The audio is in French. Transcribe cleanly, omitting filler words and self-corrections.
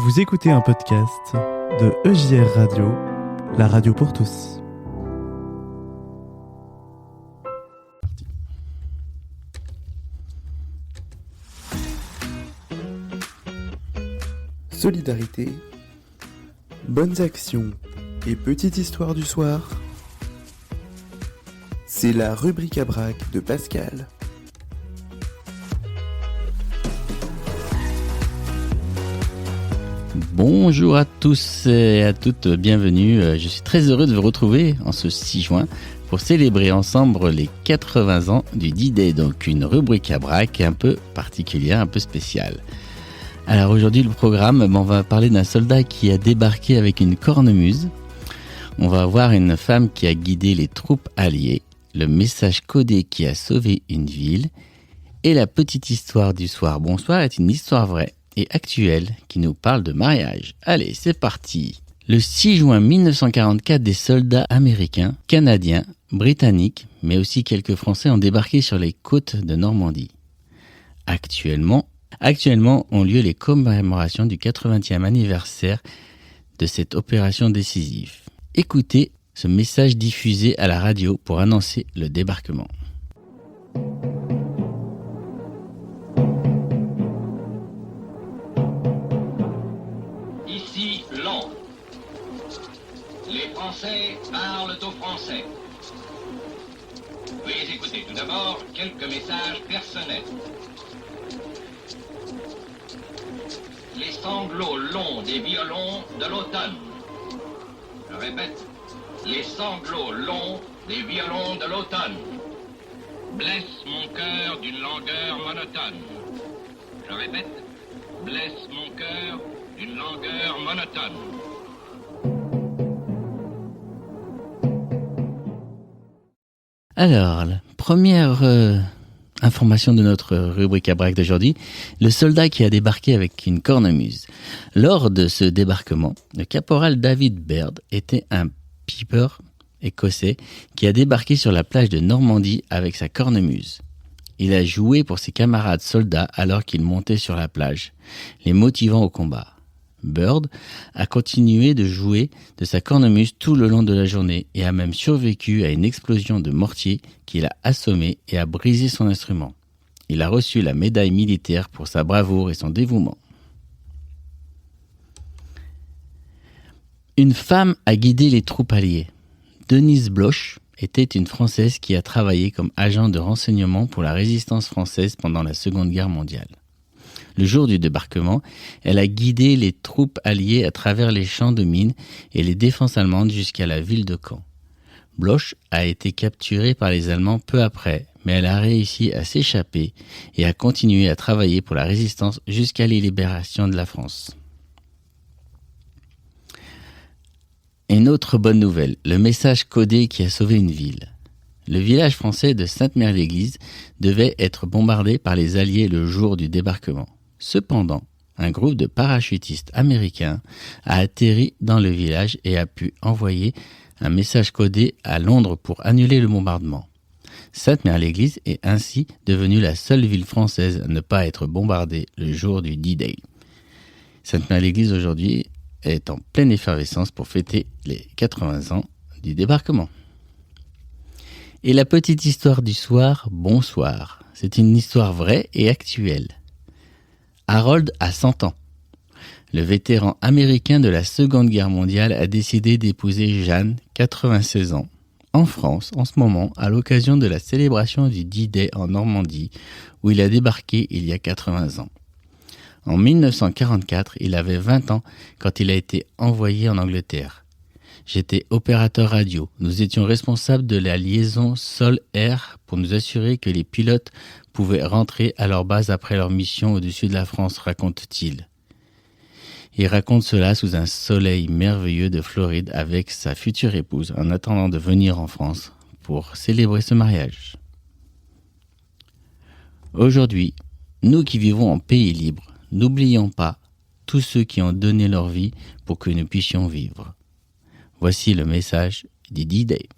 Vous écoutez un podcast de EJR Radio, la radio pour tous. Solidarité, bonnes actions et petite histoire du soir. C'est la rubrique à brac de Pascal. Bonjour à tous et à toutes, bienvenue. Je suis très heureux de vous retrouver en ce 6 juin pour célébrer ensemble les 80 ans du D-Day, donc une rubrique à brac un peu particulière, un peu spéciale. Alors aujourd'hui le programme, on va parler d'un soldat qui a débarqué avec une cornemuse. On va voir une femme qui a guidé les troupes alliées, le message codé qui a sauvé une ville et la petite histoire du soir. Bonsoir est une histoire vraie et actuelle qui nous parle de mariage. Allez, c'est parti. Le 6 juin 1944, des soldats américains, canadiens, britanniques, mais aussi quelques Français ont débarqué sur les côtes de Normandie. Actuellement ont lieu les commémorations du 80e anniversaire de cette opération décisive. Écoutez ce message diffusé à la radio pour annoncer le débarquement. Ici Londres. Les Français parlent aux Français. Veuillez écouter tout d'abord quelques messages personnels. Les sanglots longs des violons de l'automne. Je répète, les sanglots longs des violons de l'automne blessent mon cœur d'une langueur monotone. Je répète, blessent mon cœur d'une langueur monotone. Alors, la première information de notre rubrique à brac d'aujourd'hui, le soldat qui a débarqué avec une cornemuse. Lors de ce débarquement, le caporal David Baird était un piper écossais qui a débarqué sur la plage de Normandie avec sa cornemuse. Il a joué pour ses camarades soldats alors qu'ils montaient sur la plage, les motivant au combat. Baird a continué de jouer de sa cornemuse tout le long de la journée et a même survécu à une explosion de mortier qui l'a assommé et a brisé son instrument. Il a reçu la médaille militaire pour sa bravoure et son dévouement. Une femme a guidé les troupes alliées. Denise Bloch était une Française qui a travaillé comme agent de renseignement pour la résistance française pendant la Seconde Guerre mondiale. Le jour du débarquement, elle a guidé les troupes alliées à travers les champs de mines et les défenses allemandes jusqu'à la ville de Caen. Bloch a été capturée par les Allemands peu après, mais elle a réussi à s'échapper et a continué à travailler pour la résistance jusqu'à la libération de la France. Une autre bonne nouvelle, le message codé qui a sauvé une ville. Le village français de Sainte-Mère-l'Église devait être bombardé par les Alliés le jour du débarquement. Cependant, un groupe de parachutistes américains a atterri dans le village et a pu envoyer un message codé à Londres pour annuler le bombardement. Sainte-Mère-l'Église est ainsi devenue la seule ville française à ne pas être bombardée le jour du D-Day. Sainte-Mère-l'Église aujourd'hui est en pleine effervescence pour fêter les 80 ans du débarquement. Et la petite histoire du soir, bonsoir. C'est une histoire vraie et actuelle. Harold a 100 ans. Le vétéran américain de la Seconde Guerre mondiale a décidé d'épouser Jeanne, 96 ans, en France en ce moment à l'occasion de la célébration du D-Day en Normandie où il a débarqué il y a 80 ans. En 1944, il avait 20 ans quand il a été envoyé en Angleterre. J'étais opérateur radio. Nous étions responsables de la liaison sol-air pour nous assurer que les pilotes pouvaient rentrer à leur base après leur mission au-dessus de la France, raconte-t-il. Il raconte cela sous un soleil merveilleux de Floride avec sa future épouse en attendant de venir en France pour célébrer ce mariage. Aujourd'hui, nous qui vivons en pays libre, n'oublions pas tous ceux qui ont donné leur vie pour que nous puissions vivre. Voici le message du D-Day.